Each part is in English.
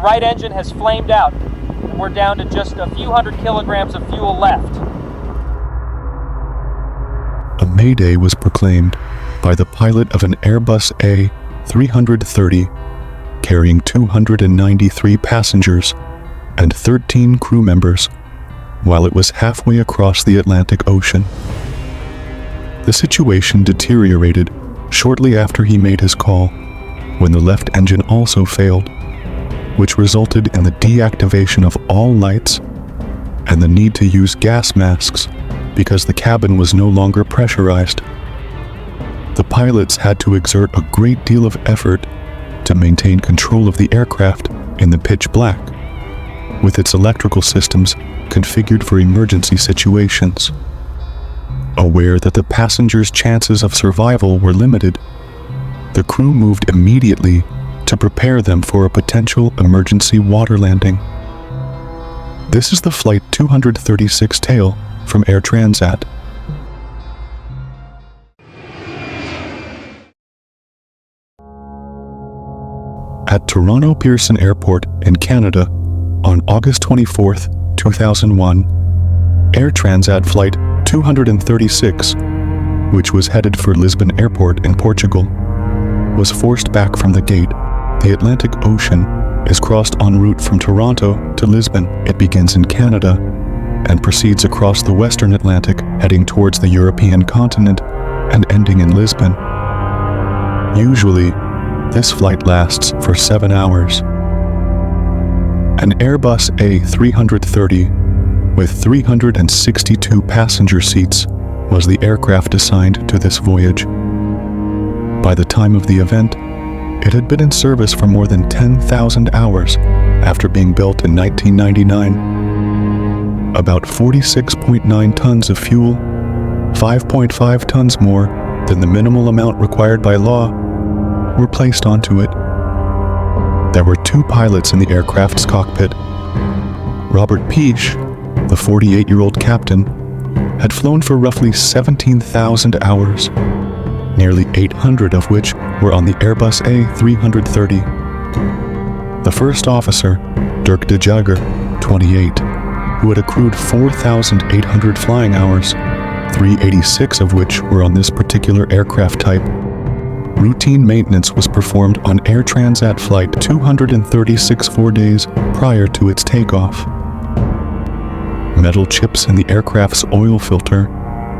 right engine has flamed out, and we're down to just a few hundred kilograms of fuel left. A mayday was proclaimed by the pilot of an Airbus A330 carrying 293 passengers and 13 crew members while it was halfway across the Atlantic Ocean. The situation deteriorated shortly after he made his call, when the left engine also failed, which resulted in the deactivation of all lights and the need to use gas masks because the cabin was no longer pressurized. The pilots had to exert a great deal of effort to maintain control of the aircraft in the pitch black, with its electrical systems configured for emergency situations. Aware that the passengers' chances of survival were limited, the crew moved immediately to prepare them for a potential emergency water landing. This is the Flight 236 tale from Air Transat. At Toronto Pearson Airport in Canada on August 24, 2001, Air Transat Flight 236, which was headed for Lisbon Airport in Portugal, was forced back from the gate. The Atlantic Ocean is crossed en route from Toronto to Lisbon. It begins in Canada and proceeds across the Western Atlantic, heading towards the European continent and ending in Lisbon. Usually, this flight lasts for 7 hours. An Airbus A330 with 362 passenger seats was the aircraft assigned to this voyage. By the time of the event, it had been in service for more than 10,000 hours after being built in 1999. About 46.9 tons of fuel, 5.5 tons more than the minimal amount required by law, were placed onto it. There were 2 pilots in the aircraft's cockpit. Robert Peach, the 48-year-old captain, had flown for roughly 17,000 hours, nearly 800 of which were on the Airbus A330. The first officer, Dirk de Jager, 28, who had accrued 4,800 flying hours, 386 of which were on this particular aircraft type. Routine maintenance was performed on Air Transat Flight 236 4 days prior to its takeoff. Metal chips in the aircraft's oil filter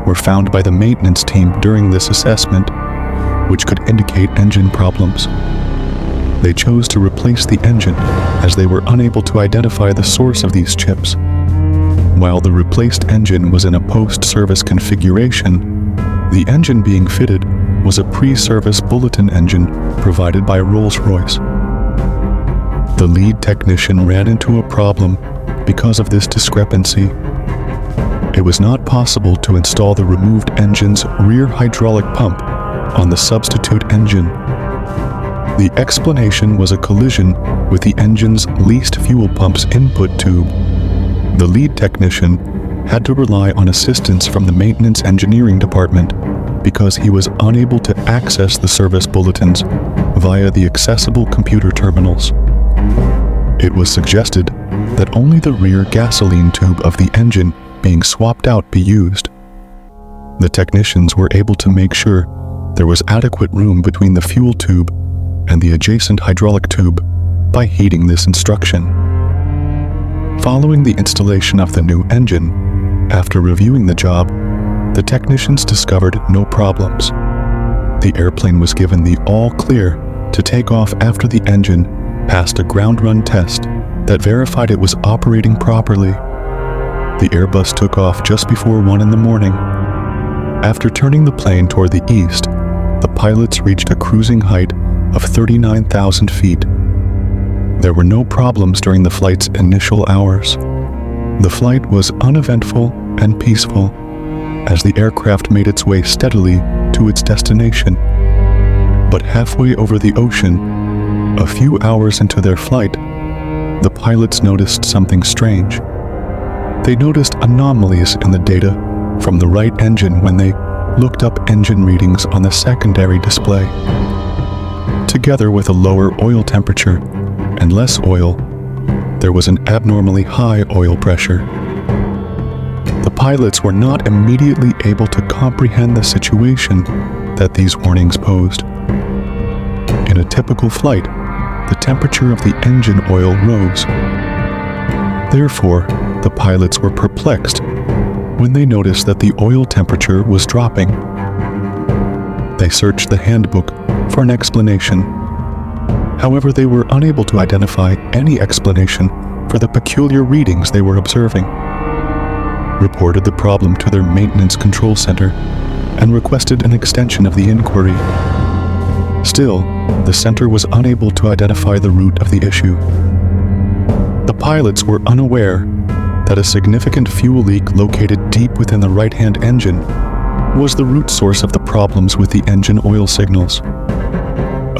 were found by the maintenance team during this assessment, which could indicate engine problems. They chose to replace the engine as they were unable to identify the source of these chips. While the replaced engine was in a post-service configuration, the engine being fitted was a pre-service bulletin engine provided by Rolls-Royce. The lead technician ran into a problem because of this discrepancy. It was not possible to install the removed engine's rear hydraulic pump on the substitute engine. The explanation was a collision with the engine's least fuel pump's input tube. The lead technician had to rely on assistance from the maintenance engineering department because he was unable to access the service bulletins via the accessible computer terminals. It was suggested that only the rear gasoline tube of the engine being swapped out be used. The technicians were able to make sure there was adequate room between the fuel tube and the adjacent hydraulic tube by heeding this instruction. Following the installation of the new engine, after reviewing the job, the technicians discovered no problems. The airplane was given the all clear to take off after the engine passed a ground run test that verified it was operating properly. The Airbus took off just before 1 in the morning. After turning the plane toward the east, the pilots reached a cruising height of 39,000 feet. There were no problems during the flight's initial hours. The flight was uneventful and peaceful as the aircraft made its way steadily to its destination. But halfway over the ocean, a few hours into their flight, the pilots noticed something strange. They noticed anomalies in the data from the right engine when they looked up engine readings on the secondary display. Together with a lower oil temperature and less oil there was an abnormally high oil pressure. The pilots were not immediately able to comprehend the situation that these warnings posed. In a typical flight, the temperature of the engine oil rose. Therefore, the pilots were perplexed when they noticed that the oil temperature was dropping. They searched the handbook for an explanation. However, they were unable to identify any explanation for the peculiar readings they were observing, reported the problem to their maintenance control center, and requested an extension of the inquiry. Still, the center was unable to identify the root of the issue. The pilots were unaware that a significant fuel leak located deep within the right-hand engine was the root source of the problems with the engine oil signals.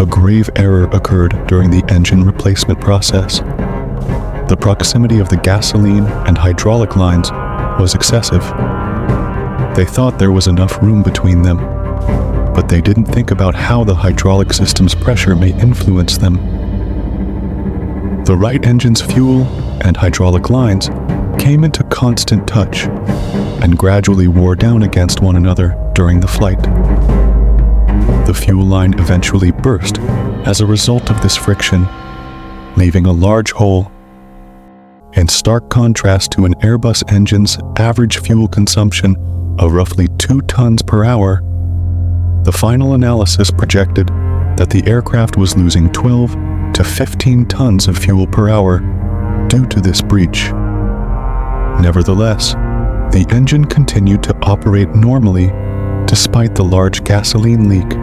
A grave error occurred during the engine replacement process. The proximity of the gasoline and hydraulic lines was excessive. They thought there was enough room between them, but they didn't think about how the hydraulic system's pressure may influence them. The right engine's fuel and hydraulic lines came into constant touch and gradually wore down against one another during the flight. The fuel line eventually burst as a result of this friction, leaving a large hole. In stark contrast to an Airbus engine's average fuel consumption of roughly 2 tons per hour, the final analysis projected that the aircraft was losing 12 to 15 tons of fuel per hour due to this breach. Nevertheless, the engine continued to operate normally despite the large gasoline leak.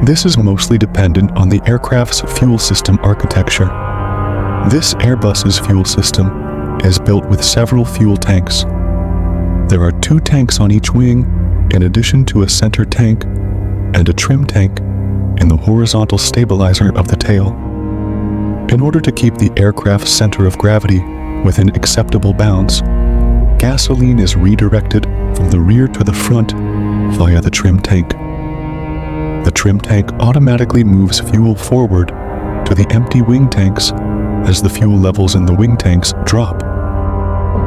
This is mostly dependent on the aircraft's fuel system architecture. This Airbus's fuel system is built with several fuel tanks. There are 2 tanks on each wing, in addition to a center tank and a trim tank in the horizontal stabilizer of the tail. In order to keep the aircraft's center of gravity within acceptable bounds, gasoline is redirected from the rear to the front via the trim tank. The trim tank automatically moves fuel forward to the empty wing tanks as the fuel levels in the wing tanks drop.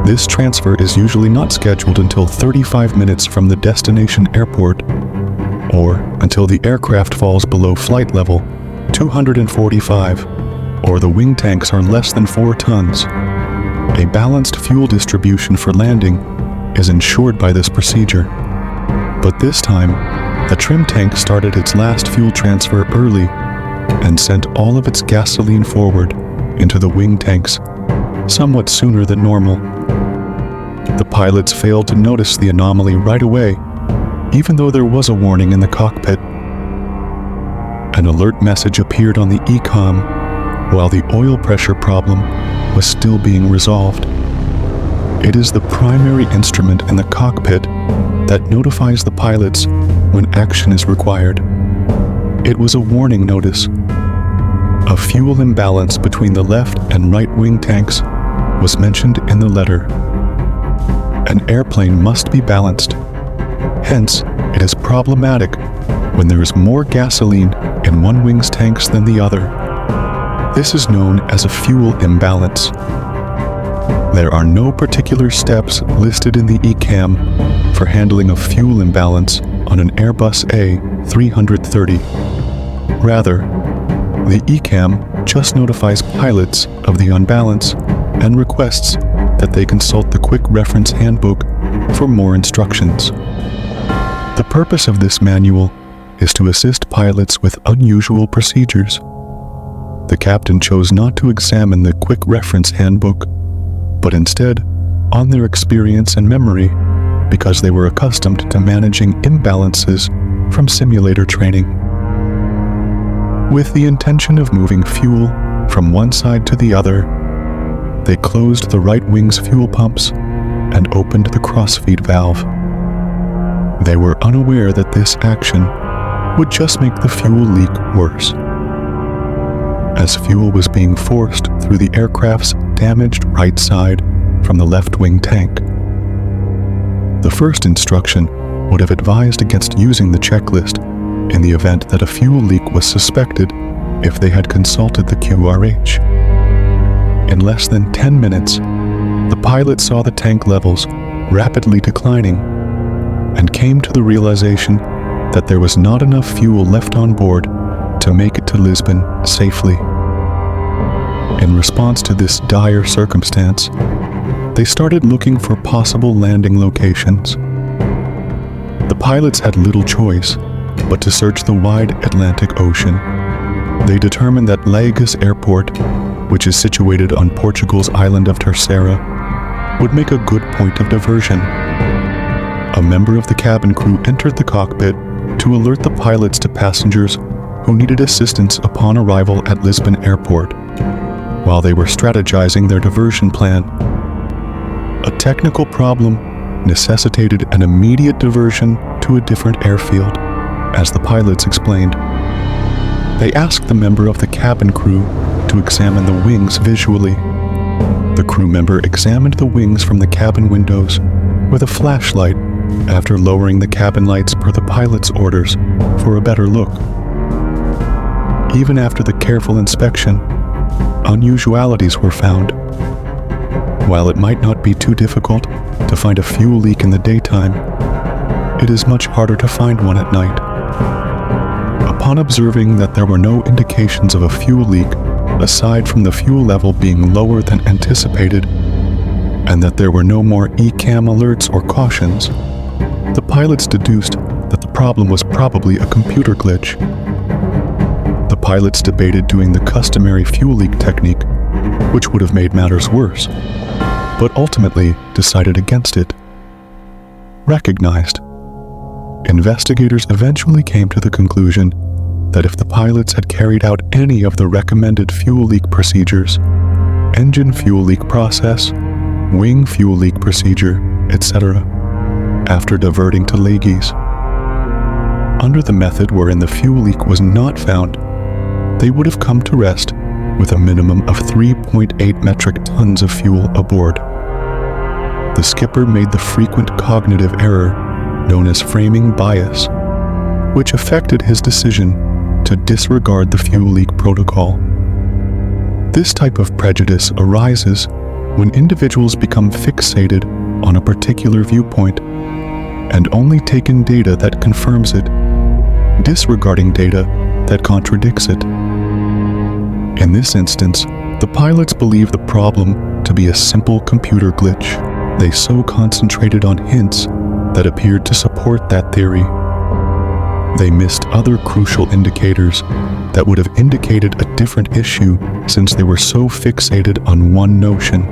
This transfer is usually not scheduled until 35 minutes from the destination airport, or until the aircraft falls below flight level 245, or the wing tanks are less than 4 tons. A balanced fuel distribution for landing is ensured by this procedure. But this time, the trim tank started its last fuel transfer early and sent all of its gasoline forward into the wing tanks, somewhat sooner than normal. The pilots failed to notice the anomaly right away, even though there was a warning in the cockpit. An alert message appeared on the ECOM while the oil pressure problem was still being resolved. It is the primary instrument in the cockpit that notifies the pilots when action is required. It was a warning notice. A fuel imbalance between the left and right wing tanks was mentioned in the letter. An airplane must be balanced. Hence, it is problematic when there is more gasoline in one wing's tanks than the other. This is known as a fuel imbalance. There are no particular steps listed in the ECAM for handling a fuel imbalance on an Airbus A330. Rather, the ECAM just notifies pilots of the unbalance and requests that they consult the Quick Reference Handbook for more instructions. The purpose of this manual is to assist pilots with unusual procedures. The captain chose not to examine the Quick Reference Handbook, but instead on their experience and memory, because they were accustomed to managing imbalances from simulator training. With the intention of moving fuel from one side to the other, they closed the right wing's fuel pumps and opened the crossfeed valve. They were unaware that this action would just make the fuel leak worse, as fuel was being forced through the aircraft's damaged right side from the left wing tank. The first instruction would have advised against using the checklist in the event that a fuel leak was suspected if they had consulted the QRH. In less than 10 minutes, the pilot saw the tank levels rapidly declining and came to the realization that there was not enough fuel left on board to make it to Lisbon safely. In response to this dire circumstance, they started looking for possible landing locations. The pilots had little choice but to search the wide Atlantic Ocean. They determined that Lagos Airport, which is situated on Portugal's island of Terceira, would make a good point of diversion. A member of the cabin crew entered the cockpit to alert the pilots to passengers who needed assistance upon arrival at Lisbon Airport, while they were strategizing their diversion plan. A technical problem necessitated an immediate diversion to a different airfield, as the pilots explained. They asked the member of the cabin crew to examine the wings visually. The crew member examined the wings from the cabin windows with a flashlight after lowering the cabin lights per the pilot's orders for a better look. Even after the careful inspection, unusualities were found. While it might not be too difficult to find a fuel leak in the daytime, it is much harder to find one at night. Upon observing that there were no indications of a fuel leak aside from the fuel level being lower than anticipated, and that there were no more ECAM alerts or cautions, the pilots deduced that the problem was probably a computer glitch. The pilots debated doing the customary fuel leak technique, which would have made matters worse, but ultimately decided against it. Recognized. Investigators eventually came to the conclusion that if the pilots had carried out any of the recommended fuel leak procedures, engine fuel leak process, wing fuel leak procedure, etc., after diverting to Lagos, under the method wherein the fuel leak was not found, they would have come to rest with a minimum of 3.8 metric tons of fuel aboard. The skipper made the frequent cognitive error known as framing bias, which affected his decision to disregard the fuel leak protocol. This type of prejudice arises when individuals become fixated on a particular viewpoint and only take in data that confirms it, disregarding data that contradicts it. In this instance, the pilots believed the problem to be a simple computer glitch. They so concentrated on hints that appeared to support that theory. They missed other crucial indicators that would have indicated a different issue since they were so fixated on one notion.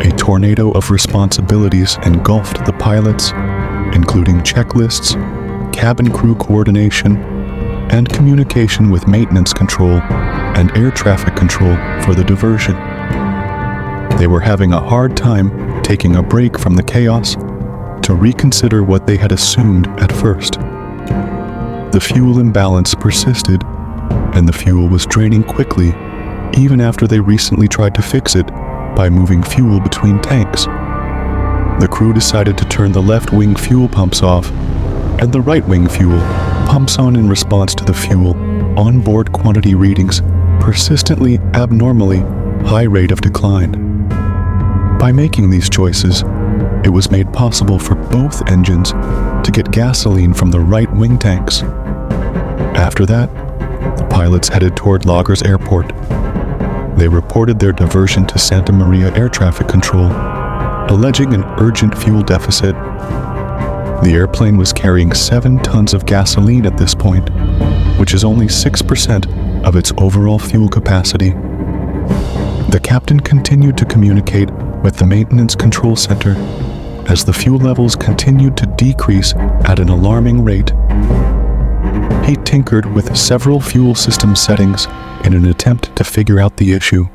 A tornado of responsibilities engulfed the pilots, including checklists, cabin crew coordination, and communication with maintenance control and air traffic control for the diversion. They were having a hard time taking a break from the chaos to reconsider what they had assumed at first. The fuel imbalance persisted, and the fuel was draining quickly, even after they recently tried to fix it by moving fuel between tanks. The crew decided to turn the left wing fuel pumps off, and the right wing fuel pumps on in response to the fuel onboard quantity readings persistently abnormally high rate of decline. By making these choices, it was made possible for both engines to get gasoline from the right wing tanks. After that, the pilots headed toward Lagos Airport. They reported their diversion to Santa Maria Air Traffic Control, alleging an urgent fuel deficit. The airplane was carrying 7 tons of gasoline at this point, which is only 6% of its overall fuel capacity. The captain continued to communicate with the maintenance control center as the fuel levels continued to decrease at an alarming rate. He tinkered with several fuel system settings in an attempt to figure out the issue.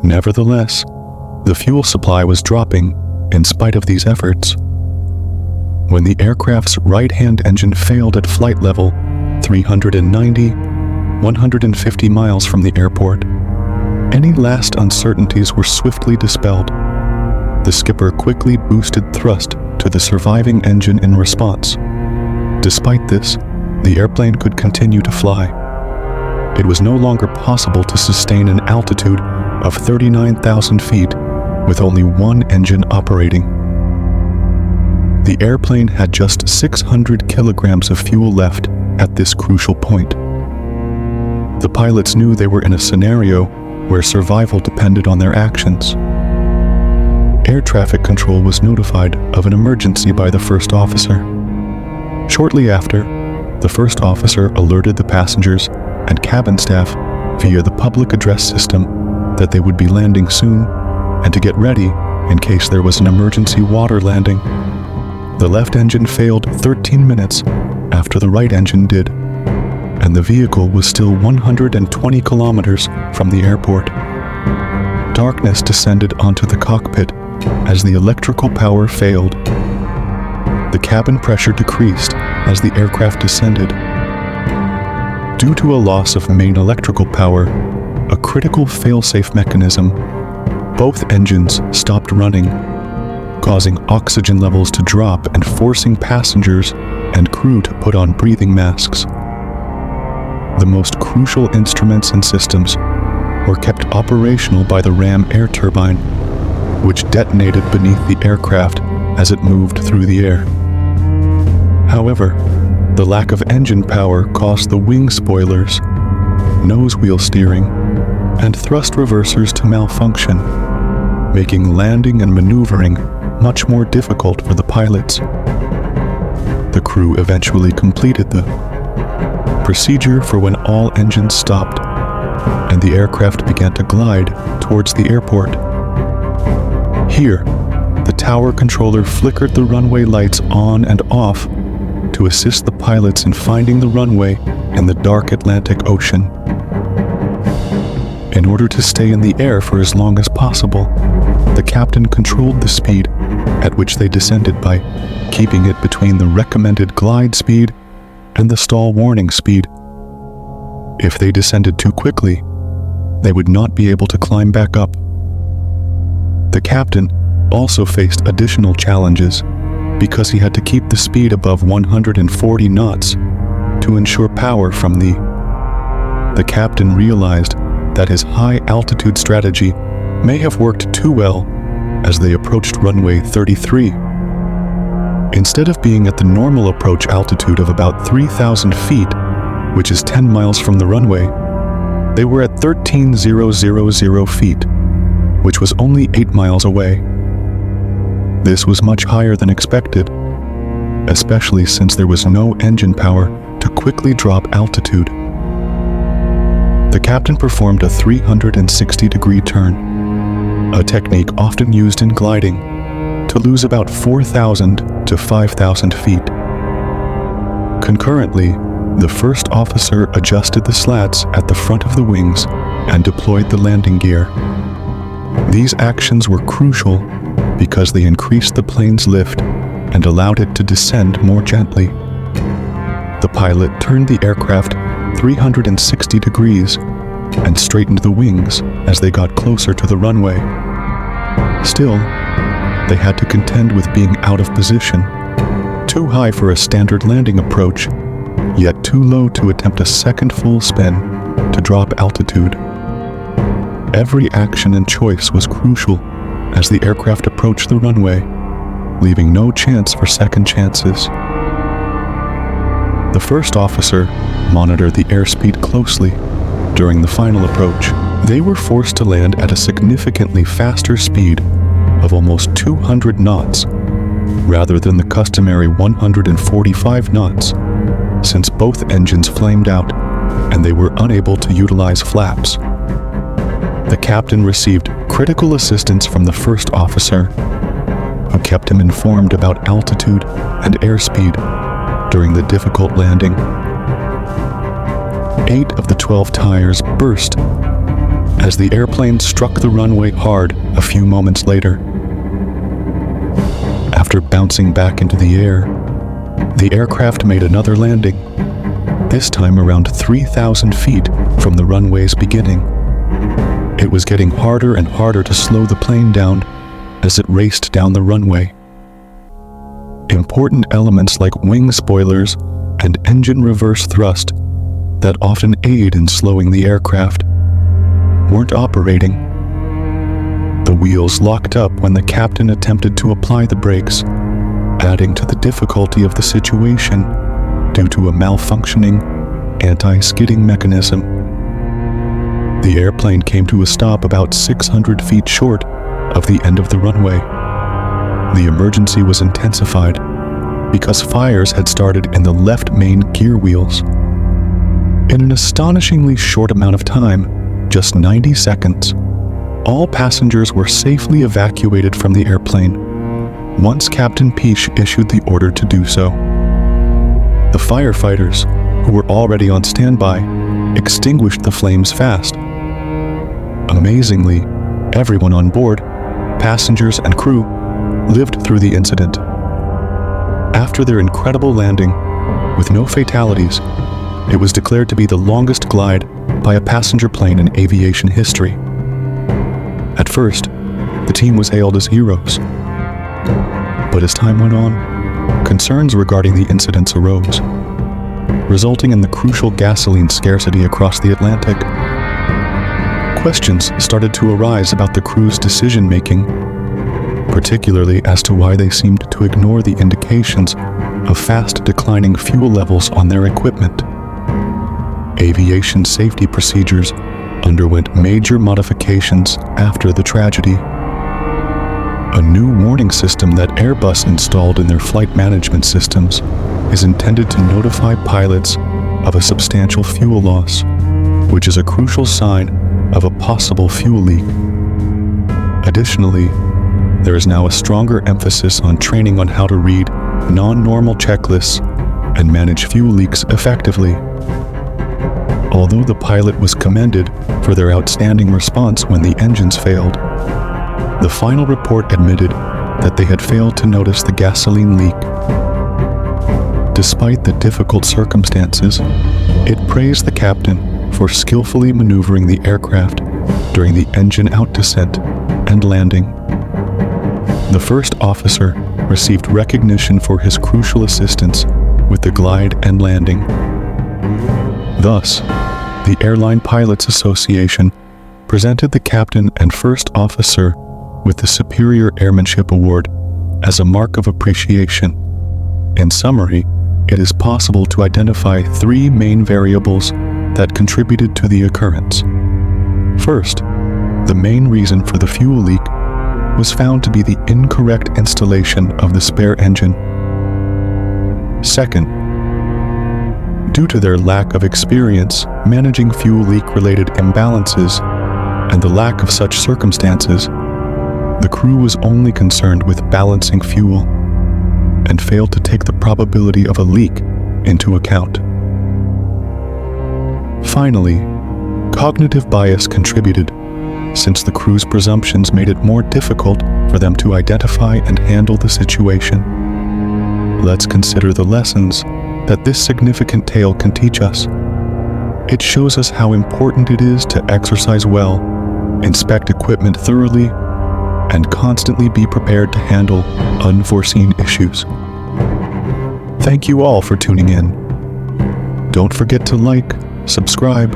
Nevertheless, the fuel supply was dropping in spite of these efforts. When the aircraft's right-hand engine failed at flight level 150 miles from the airport, any last uncertainties were swiftly dispelled. The skipper quickly boosted thrust to the surviving engine in response. Despite this, the airplane could continue to fly. it was no longer possible to sustain an altitude of 39,000 feet with only one engine operating. The airplane had just 600 kilograms of fuel left at this crucial point. The pilots knew they were in a scenario where survival depended on their actions. Air traffic control was notified of an emergency by the first officer. Shortly after, the first officer alerted the passengers and cabin staff via the public address system that they would be landing soon and to get ready in case there was an emergency water landing. The left engine failed 13 minutes after the right engine did, and the vehicle was still 120 kilometers from the airport. Darkness descended onto the cockpit as the electrical power failed. The cabin pressure decreased as the aircraft descended. Due to a loss of main electrical power, a critical fail-safe mechanism, both engines stopped running, causing oxygen levels to drop and forcing passengers and crew to put on breathing masks. The most crucial instruments and systems were kept operational by the ram air turbine, which detonated beneath the aircraft as it moved through the air. However, the lack of engine power caused the wing spoilers, nose wheel steering, and thrust reversers to malfunction, making landing and maneuvering much more difficult for the pilots. The crew eventually completed the procedure for when all engines stopped and the aircraft began to glide towards the airport. Here, the tower controller flickered the runway lights on and off to assist the pilots in finding the runway in the dark Atlantic Ocean. In order to stay in the air for as long as possible, the captain controlled the speed at which they descended by keeping it between the recommended glide speed and the stall warning speed. If they descended too quickly, they would not be able to climb back up. The captain also faced additional challenges because he had to keep the speed above 140 knots to ensure power from the captain realized that his high-altitude strategy may have worked too well as they approached runway 33. Instead of being at the normal approach altitude of about 3,000 feet, which is 10 miles from the runway, they were at 13,000 feet, which was only 8 miles away. This was much higher than expected, especially since there was no engine power to quickly drop altitude. The captain performed a 360-degree turn, a technique often used in gliding, to lose about 4,000 to 5,000 feet. Concurrently, the first officer adjusted the slats at the front of the wings and deployed the landing gear. These actions were crucial because they increased the plane's lift and allowed it to descend more gently. The pilot turned the aircraft 360 degrees and straightened the wings as they got closer to the runway. Still, they had to contend with being out of position, too high for a standard landing approach, yet too low to attempt a second full spin to drop altitude. Every action and choice was crucial as the aircraft approached the runway, leaving no chance for second chances. The first officer monitored the airspeed closely during the final approach. They were forced to land at a significantly faster speed of almost 200 knots, rather than the customary 145 knots, since both engines flamed out and they were unable to utilize flaps. The captain received critical assistance from the first officer, who kept him informed about altitude and airspeed during the difficult landing. 8 of the 12 tires burst as the airplane struck the runway hard a few moments later. After bouncing back into the air, the aircraft made another landing, this time around 3,000 feet from the runway's beginning. It was getting harder and harder to slow the plane down as it raced down the runway. Important elements like wing spoilers and engine reverse thrust that often aid in slowing the aircraft weren't operating. The wheels locked up when the captain attempted to apply the brakes, adding to the difficulty of the situation due to a malfunctioning anti-skidding mechanism. The airplane came to a stop about 600 feet short of the end of the runway. The emergency was intensified because fires had started in the left main gear wheels. In an astonishingly short amount of time, just 90 seconds, all passengers were safely evacuated from the airplane once Captain Peach issued the order to do so. The firefighters, who were already on standby, extinguished the flames fast. Amazingly, everyone on board, passengers and crew, lived through the incident. After their incredible landing, with no fatalities, it was declared to be the longest glide by a passenger plane in aviation history. At first, the team was hailed as heroes. But as time went on, concerns regarding the incidents arose, resulting in the crucial gasoline scarcity across the Atlantic. Questions started to arise about the crew's decision-making, particularly as to why they seemed to ignore the indications of fast declining fuel levels on their equipment. Aviation safety procedures underwent major modifications after the tragedy. A new warning system that Airbus installed in their flight management systems is intended to notify pilots of a substantial fuel loss, which is a crucial sign of a possible fuel leak. Additionally, there is now a stronger emphasis on training on how to read non-normal checklists and manage fuel leaks effectively. Although the pilot was commended for their outstanding response when the engines failed, the final report admitted that they had failed to notice the gasoline leak. Despite the difficult circumstances, it praised the captain for skillfully maneuvering the aircraft during the engine out descent and landing. The first officer received recognition for his crucial assistance with the glide and landing. Thus, the Airline Pilots Association presented the captain and first officer with the Superior Airmanship Award as a mark of appreciation. In summary, it is possible to identify three main variables that contributed to the occurrence. First, the main reason for the fuel leak was found to be the incorrect installation of the spare engine. Second, due to their lack of experience managing fuel leak-related imbalances and the lack of such circumstances, the crew was only concerned with balancing fuel and failed to take the probability of a leak into account. Finally, cognitive bias contributed, since the crew's presumptions made it more difficult for them to identify and handle the situation. Let's consider the lessons that this significant tale can teach us. It shows us how important it is to exercise well, inspect equipment thoroughly, and constantly be prepared to handle unforeseen issues. Thank you all for tuning in. Don't forget to like, subscribe,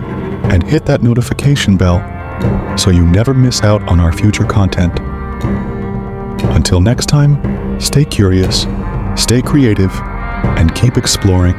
and hit that notification bell so you never miss out on our future content. Until next time, stay curious, stay creative, and keep exploring.